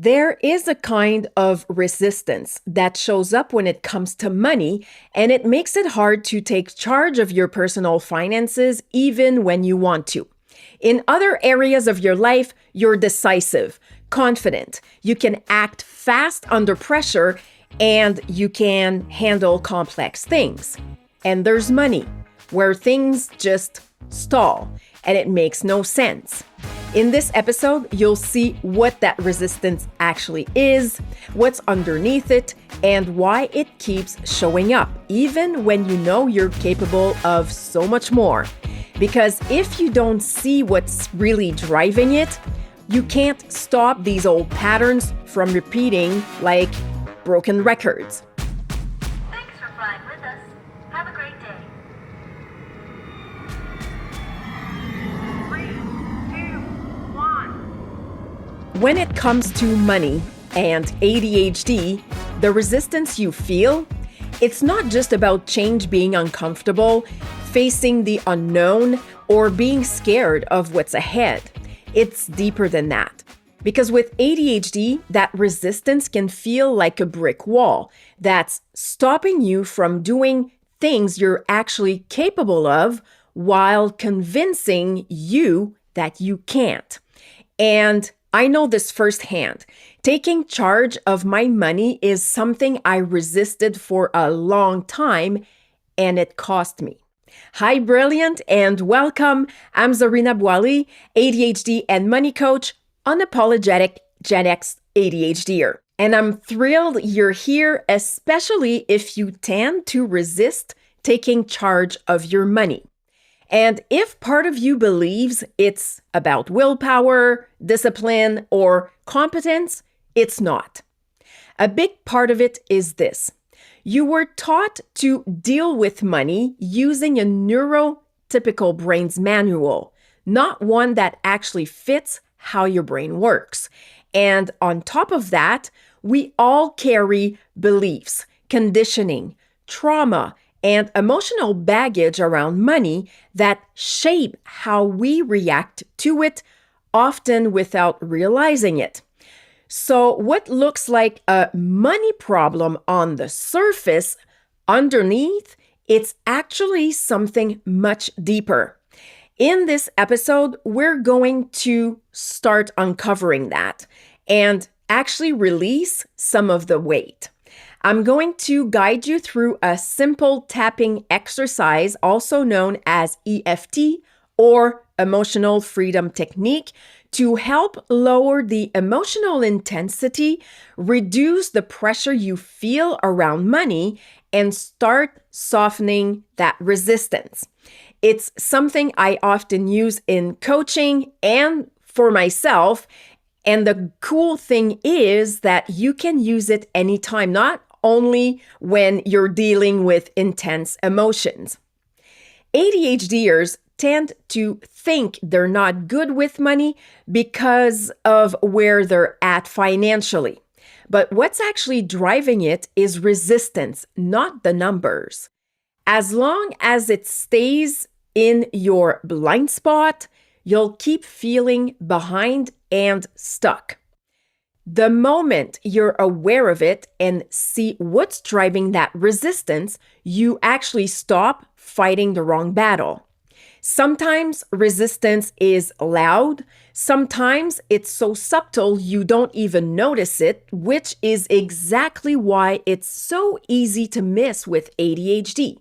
There is a kind of resistance that shows up when it comes to money, and it makes it hard to take charge of your personal finances even when you want to. In other areas of your life, you're decisive, confident, you can act fast under pressure, and you can handle complex things. And there's money, where things just stall, and it makes no sense. In this episode, you'll see what that resistance actually is, what's underneath it, and why it keeps showing up, even when you know you're capable of so much more. Because if you don't see what's really driving it, you can't stop these old patterns from repeating like broken records. Thanks for flying with us. Have a great day. 3, 2, 1. When it comes to money and ADHD, the resistance you feel, it's not just about change being uncomfortable, facing the unknown, or being scared of what's ahead. It's deeper than that. Because with ADHD, that resistance can feel like a brick wall that's stopping you from doing things you're actually capable of while convincing you that you can't. And I know this firsthand. Taking charge of my money is something I resisted for a long time, and it cost me. Hi, brilliant, and welcome. I'm Zarina Boily, ADHD and money coach, unapologetic Gen X ADHDer. And I'm thrilled you're here, especially if you tend to resist taking charge of your money. And if part of you believes it's about willpower, discipline, or competence, it's not. A big part of it is this. You were taught to deal with money using a neurotypical brain's manual, not one that actually fits how your brain works. And on top of that, we all carry beliefs, conditioning, trauma, and emotional baggage around money that shape how we react to it, often without realizing it. So what looks like a money problem on the surface, underneath, it's actually something much deeper. In this episode, we're going to start uncovering that and actually release some of the weight. I'm going to guide you through a simple tapping exercise, also known as EFT or Emotional Freedom Technique, to help lower the emotional intensity, reduce the pressure you feel around money, and start softening that resistance. It's something I often use in coaching and for myself. And the cool thing is that you can use it anytime, not only when you're dealing with intense emotions. ADHDers tend to think they're not good with money because of where they're at financially. But what's actually driving it is resistance, not the numbers. As long as it stays in your blind spot, you'll keep feeling behind and stuck. The moment you're aware of it and see what's driving that resistance, you actually stop fighting the wrong battle. Sometimes resistance is loud. Sometimes it's so subtle you don't even notice it, which is exactly why it's so easy to miss with ADHD.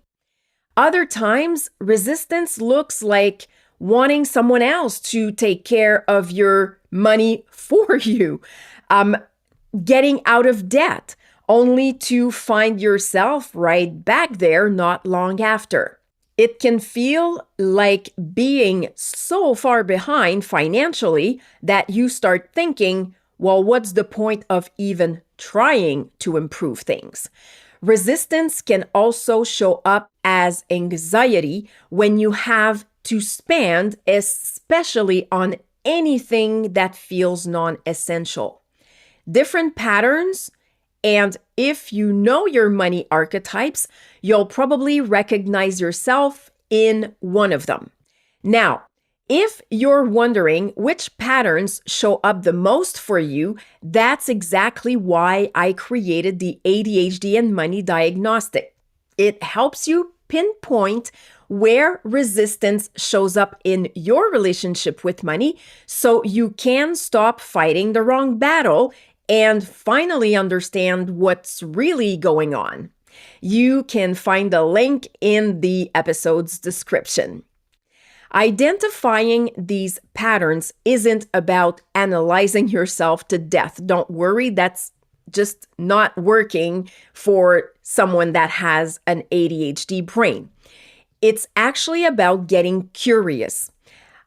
Other times, resistance looks like wanting someone else to take care of your money for you, getting out of debt, only to find yourself right back there not long after. It can feel like being so far behind financially that you start thinking, well, what's the point of even trying to improve things? Resistance can also show up as anxiety when you have to spend, especially on anything that feels non-essential. Different patterns. And if you know your money archetypes, you'll probably recognize yourself in one of them. Now, If you're wondering which patterns show up the most for you, that's exactly why I created the ADHD and money diagnostic. It helps you pinpoint where resistance shows up in your relationship with money so you can stop fighting the wrong battle and finally understand what's really going on. You can find a link in the episode's description. Identifying these patterns isn't about analyzing yourself to death. Don't worry, that's just not working for someone that has an ADHD brain. It's actually about getting curious.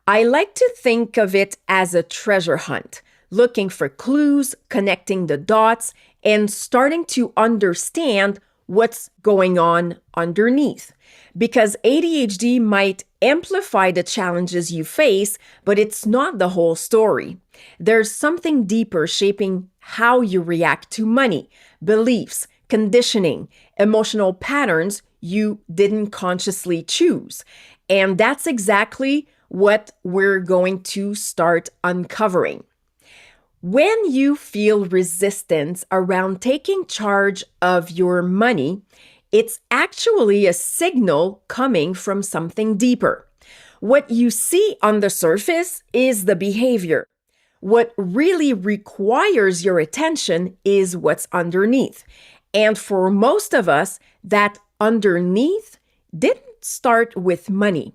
I like to think of it as a treasure hunt, looking for clues, connecting the dots, and starting to understand what's going on underneath. Because ADHD might amplify the challenges you face, but it's not the whole story. There's something deeper shaping how you react to money, beliefs, conditioning, emotional patterns you didn't consciously choose. And that's exactly what we're going to start uncovering. When you feel resistance around taking charge of your money, it's actually a signal coming from something deeper. What you see on the surface is the behavior. What really requires your attention is what's underneath. And for most of us, that underneath didn't start with money.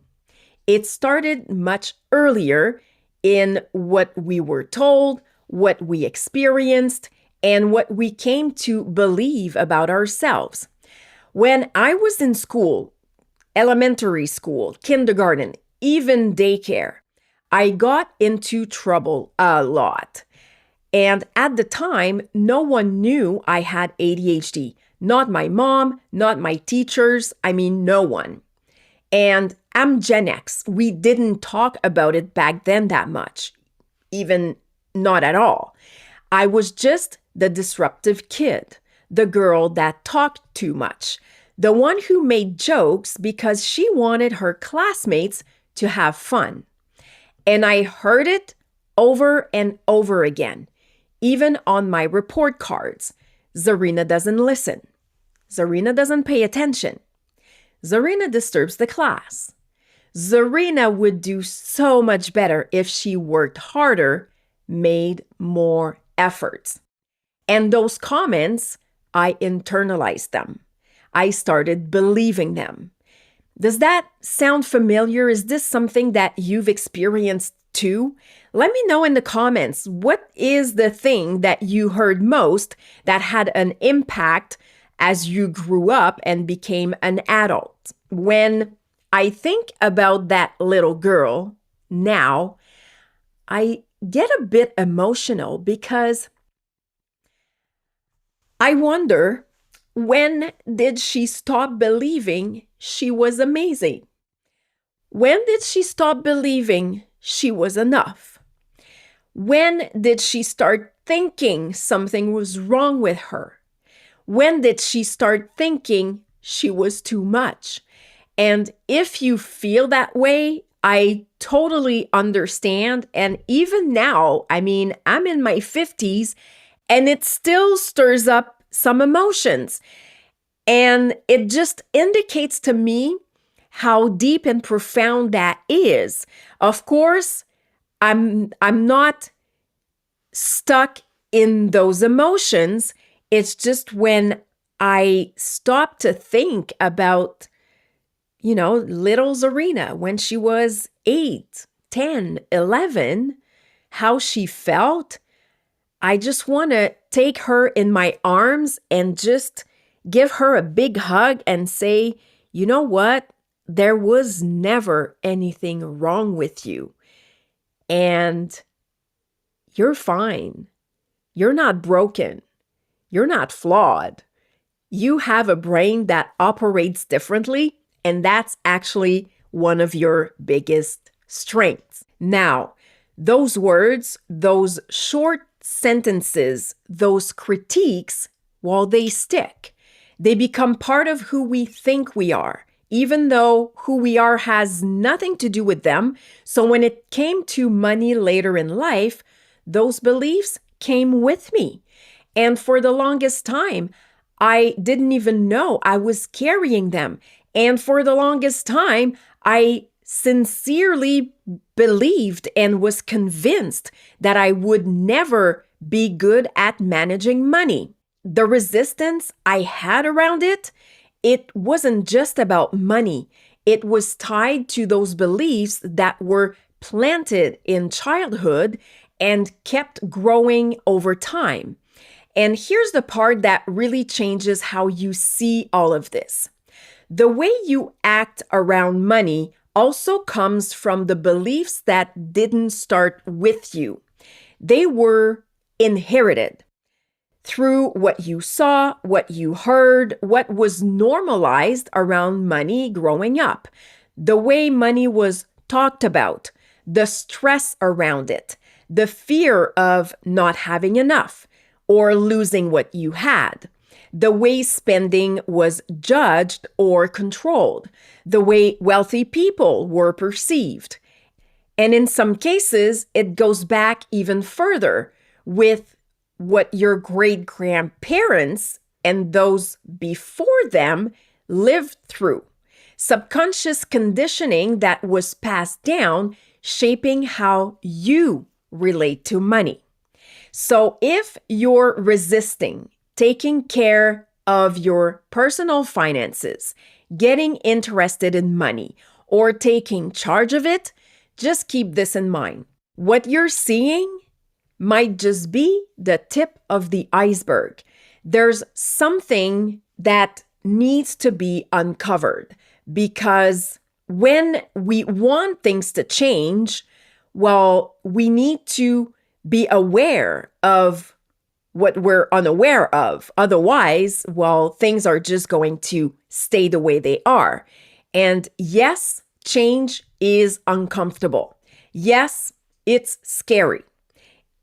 It started much earlier in what we were told, what we experienced, and what we came to believe about ourselves. When I was in school, elementary school, kindergarten, even daycare, I got into trouble a lot. And at the time, no one knew I had ADHD. Not my mom, not my teachers, no one. And I'm Gen X. We didn't talk about it back then that much, even not at all. I was just the disruptive kid, the girl that talked too much, the one who made jokes because she wanted her classmates to have fun. And I heard it over and over again, even on my report cards. Zarina doesn't listen. Zarina doesn't pay attention. Zarina disturbs the class. Zarina would do so much better if she worked harder, made more efforts. And those comments, I internalized them. I started believing them. Does that sound familiar? Is this something that you've experienced too? Let me know in the comments, what is the thing that you heard most that had an impact as you grew up and became an adult? When I think about that little girl now, I get a bit emotional because I wonder, when did she stop believing she was amazing? When did she stop believing she was enough? When did she start thinking something was wrong with her? When did she start thinking she was too much? And if you feel that way, I totally understand. And even now, I'm in my 50s and it still stirs up some emotions. And it just indicates to me how deep and profound that is. Of course, I'm not stuck in those emotions. It's just when I stop to think about, little Zarina when she was 8, 10, 11, how she felt. I just want to take her in my arms and just give her a big hug and say, you know what? There was never anything wrong with you. And you're fine. You're not broken. You're not flawed. You have a brain that operates differently, and that's actually one of your biggest strengths. Now, those words, those short sentences, those critiques, while they stick, they become part of who we think we are, even though who we are has nothing to do with them. So when it came to money later in life, those beliefs came with me. And for the longest time, I didn't even know I was carrying them. And for the longest time, I sincerely believed and was convinced that I would never be good at managing money. The resistance I had around it, it wasn't just about money. It was tied to those beliefs that were planted in childhood and kept growing over time. And here's the part that really changes how you see all of this. The way you act around money also comes from the beliefs that didn't start with you. They were inherited through what you saw, what you heard, what was normalized around money growing up, the way money was talked about, the stress around it, the fear of not having enough or losing what you had, the way spending was judged or controlled, the way wealthy people were perceived. And in some cases, it goes back even further with what your great-grandparents and those before them lived through. Subconscious conditioning that was passed down, shaping how you relate to money. So if you're resisting taking care of your personal finances, getting interested in money, or taking charge of it, just keep this in mind. What you're seeing might just be the tip of the iceberg. There's something that needs to be uncovered because when we want things to change, well, we need to be aware of what we're unaware of. Otherwise, well, things are just going to stay the way they are. And yes, change is uncomfortable. Yes, it's scary.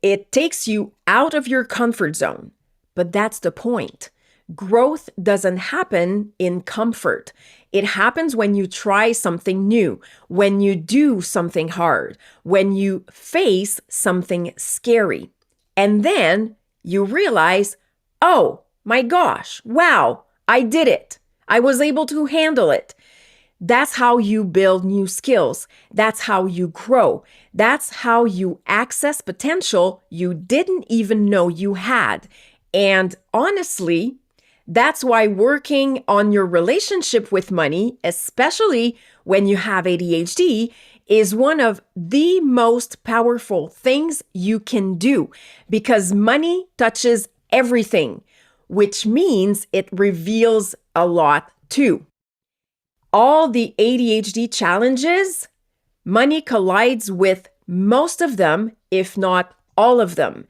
It takes you out of your comfort zone, but that's the point. Growth doesn't happen in comfort. It happens when you try something new, when you do something hard, when you face something scary. And then you realize, oh my gosh, wow, I did it. I was able to handle it. That's how you build new skills. That's how you grow. That's how you access potential you didn't even know you had. And honestly, that's why working on your relationship with money, especially when you have ADHD, is one of the most powerful things you can do because money touches everything, which means it reveals a lot too. All the ADHD challenges, money collides with most of them, if not all of them.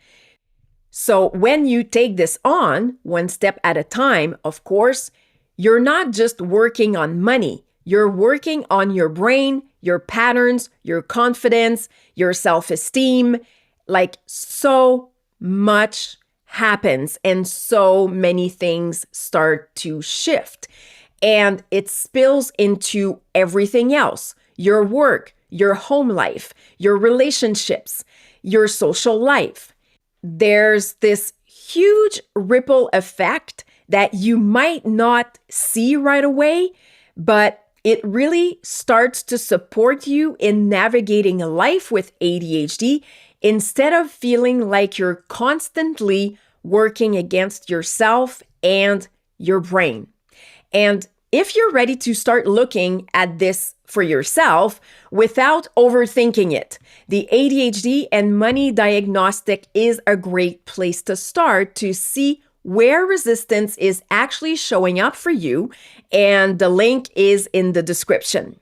So when you take this on, one step at a time, of course, you're not just working on money. You're working on your brain, your patterns, your confidence, your self-esteem. Like so much happens and so many things start to shift. And it spills into everything else, your work, your home life, your relationships, your social life. There's this huge ripple effect that you might not see right away, but it really starts to support you in navigating a life with ADHD instead of feeling like you're constantly working against yourself and your brain. And if you're ready to start looking at this for yourself without overthinking it, the ADHD and money diagnostic is a great place to start to see where resistance is actually showing up for you, and the link is in the description.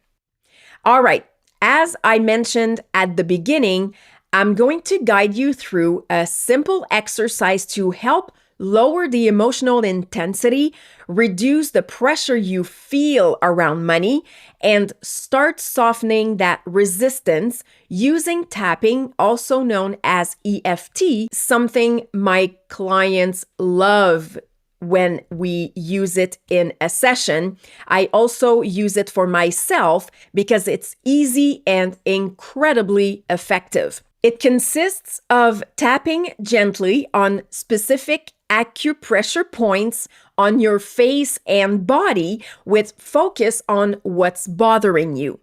All right, as I mentioned at the beginning, I'm going to guide you through a simple exercise to help lower the emotional intensity, reduce the pressure you feel around money, and start softening that resistance using tapping, also known as EFT, something my clients love when we use it in a session. I also use it for myself because it's easy and incredibly effective. It consists of tapping gently on specific acupressure points on your face and body with focus on what's bothering you.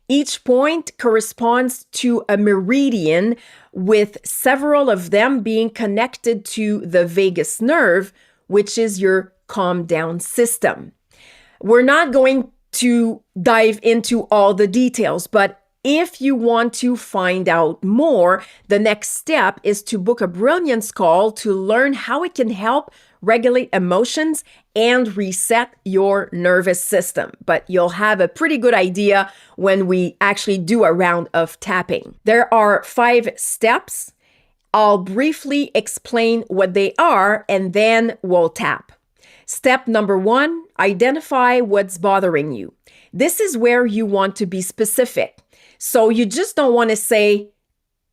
Each point corresponds to a meridian, with several of them being connected to the vagus nerve, which is your calm down system. We're not going to dive into all the details, but if you want to find out more, the next step is to book a brilliance call to learn how it can help regulate emotions and reset your nervous system. But you'll have a pretty good idea when we actually do a round of tapping. There are 5 steps. I'll briefly explain what they are and then we'll tap. Step number 1, identify what's bothering you. This is where you want to be specific. So you just don't want to say,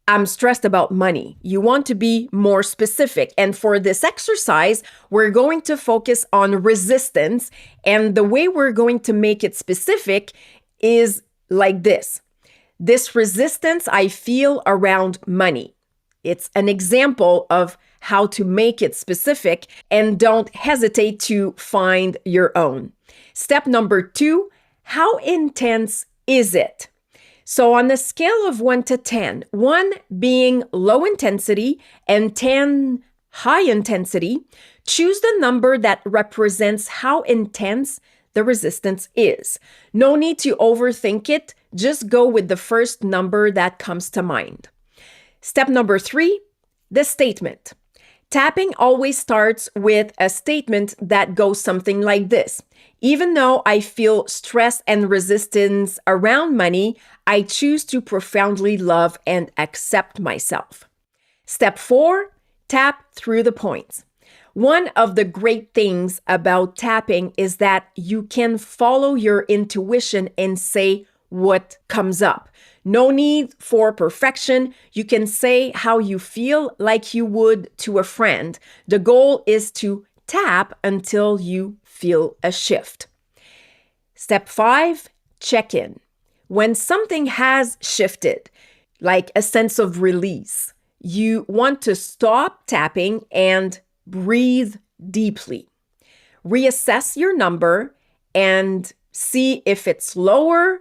I'm stressed about money. You want to be more specific. And for this exercise, we're going to focus on resistance. And the way we're going to make it specific is like this. This resistance I feel around money. It's an example of how to make it specific, and don't hesitate to find your own. Step number 2, how intense is it? So on a scale of 1 to 10, 1 being low intensity and 10 high intensity, choose the number that represents how intense the resistance is. No need to overthink it. Just go with the first number that comes to mind. Step number 3, the statement. Tapping always starts with a statement that goes something like this. Even though I feel stress and resistance around money, I choose to profoundly love and accept myself. Step 4, tap through the points. One of the great things about tapping is that you can follow your intuition and say what comes up. No need for perfection. You can say how you feel like you would to a friend. The goal is to tap until you feel a shift. Step 5, check in. When something has shifted, like a sense of release, you want to stop tapping and breathe deeply. Reassess your number and see if it's lower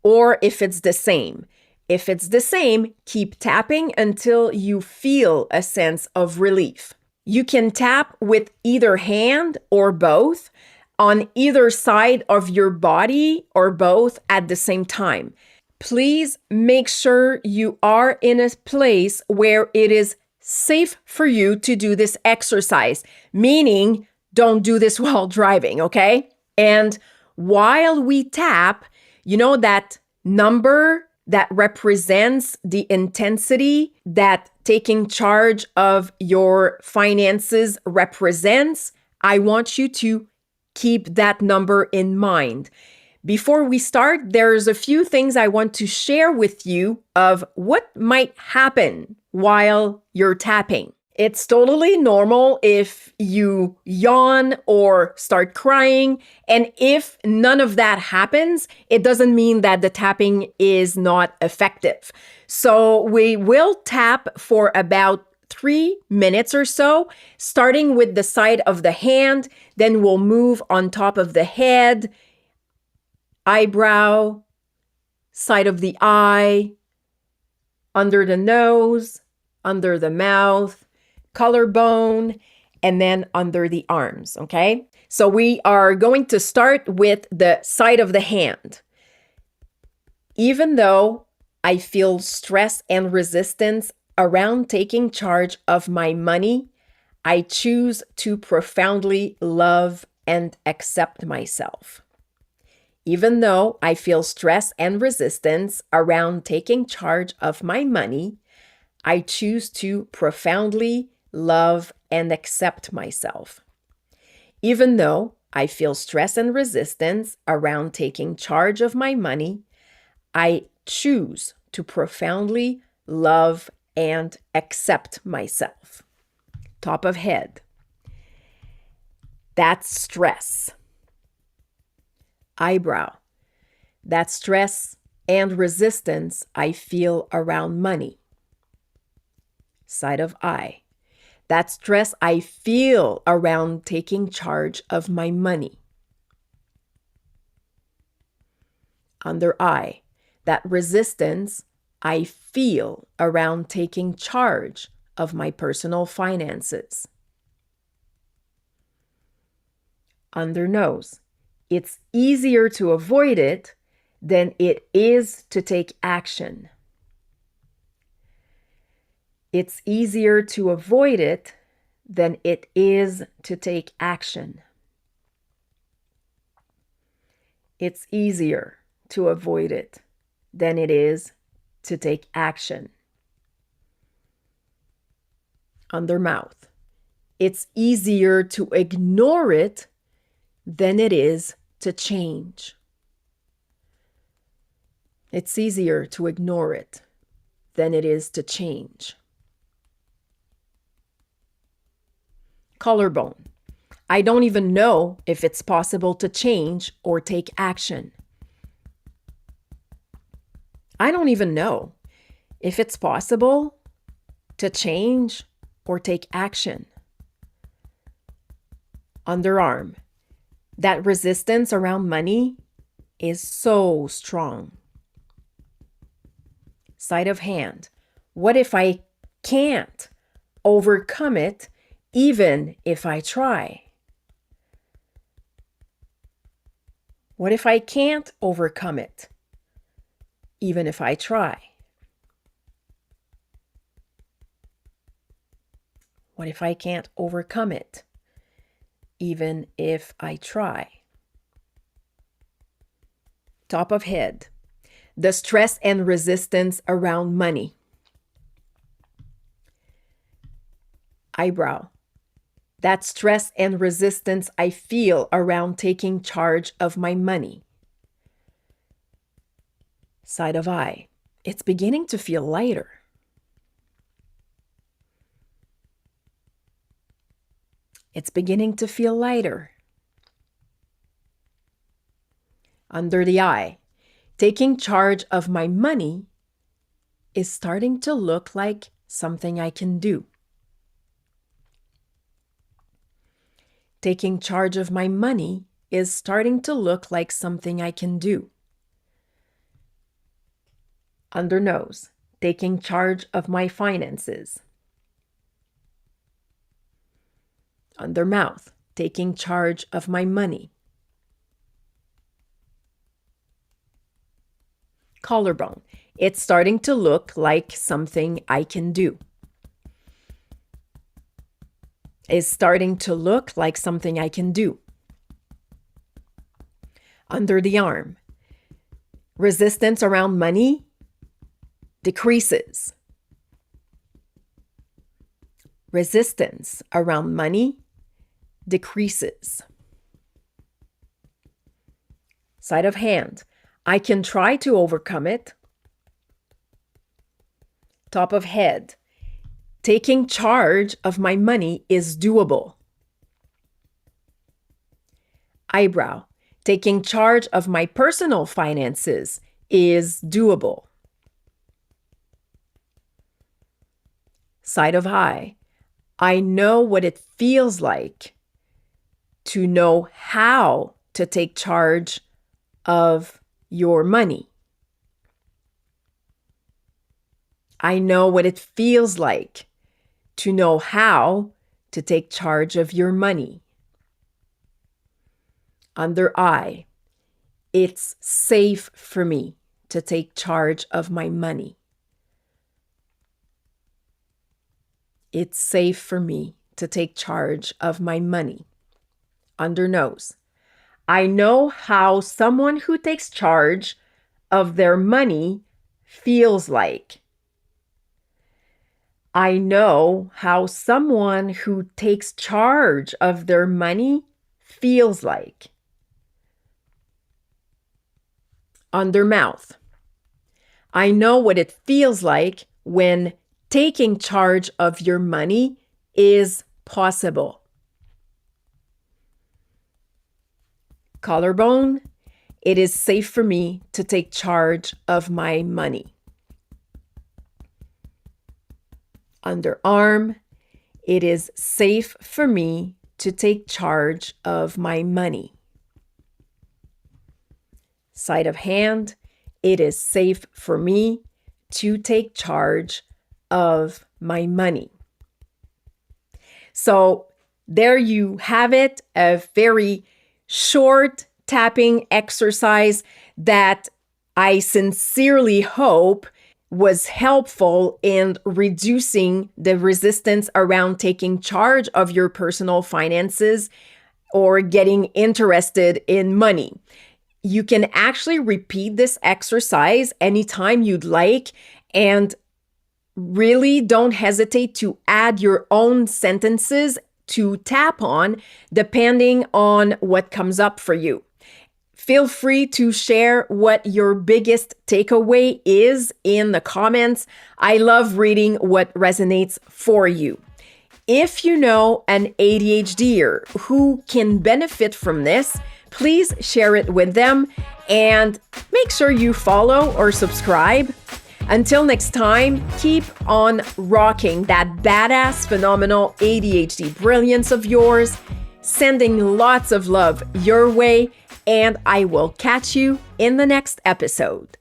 or if it's the same. If it's the same, keep tapping until you feel a sense of relief. You can tap with either hand or both, on either side of your body or both at the same time. Please make sure you are in a place where it is safe for you to do this exercise, meaning don't do this while driving, okay? And while we tap, you know that number that represents the intensity that taking charge of your finances represents? I want you to keep that number in mind. Before we start, there's a few things I want to share with you of what might happen while you're tapping. It's totally normal if you yawn or start crying. And if none of that happens, it doesn't mean that the tapping is not effective. So we will tap for about 3 minutes or so, starting with the side of the hand. Then we'll move on top of the head, eyebrow, side of the eye, under the nose, under the mouth, collarbone, and then under the arms, okay? So we are going to start with the side of the hand. Even though I feel stress and resistance around taking charge of my money, I choose to profoundly love and accept myself. Even though I feel stress and resistance around taking charge of my money, I choose to profoundly love and accept myself. Even though I feel stress and resistance around taking charge of my money, I choose to profoundly love and accept myself. Top of head. That's stress. Eyebrow. That's stress and resistance I feel around money. Side of eye. That's stress I feel around taking charge of my money. Under eye. That resistance I feel around taking charge of my personal finances. Under nose. It's easier to avoid it than it is to take action. It's easier to avoid it than it is to take action. It's easier to avoid it than it is to take action. Under mouth. It's easier to ignore it than it is to change. It's easier to ignore it than it is to change. Collarbone. I don't even know if it's possible to change or take action. I don't even know if it's possible to change or take action. Underarm. That resistance around money is so strong. Side of hand. What if I can't overcome it even if I try? What if I can't overcome it even if I try? What if I can't overcome it even if I try? Top of head. The stress and resistance around money. Eyebrow. That stress and resistance I feel around taking charge of my money. Side of eye. It's beginning to feel lighter. It's beginning to feel lighter. Under the eye. Taking charge of my money is starting to look like something I can do. Taking charge of my money is starting to look like something I can do. Under nose. Taking charge of my finances. Under mouth. Taking charge of my money. Collarbone. It's starting to look like something I can do. Is starting to look like something I can do. Under the arm. Resistance around money decreases. Resistance around money decreases. Side of hand. I can try to overcome it. Top of head. Taking charge of my money is doable. Eyebrow. Taking charge of my personal finances is doable. Side of eye. I know what it feels like to know how to take charge of your money. I know what it feels like to know how to take charge of your money. Under eye. It's safe for me to take charge of my money. It's safe for me to take charge of my money. Under nose. I know how someone who takes charge of their money feels like. I know how someone who takes charge of their money feels like. Under mouth. I know what it feels like when taking charge of your money is possible. Collarbone, it is safe for me to take charge of my money. Underarm, it is safe for me to take charge of my money. Side of hand, it is safe for me to take charge of my money. So there you have it, a very short tapping exercise that I sincerely hope was helpful in reducing the resistance around taking charge of your personal finances or getting interested in money. You can actually repeat this exercise anytime you'd like, and really don't hesitate to add your own sentences to tap on depending on what comes up for you. Feel free to share what your biggest takeaway is in the comments. I love reading what resonates for you. If you know an ADHDer who can benefit from this, please share it with them and make sure you follow or subscribe. Until next time, keep on rocking that badass, phenomenal ADHD brilliance of yours, sending lots of love your way, and I will catch you in the next episode.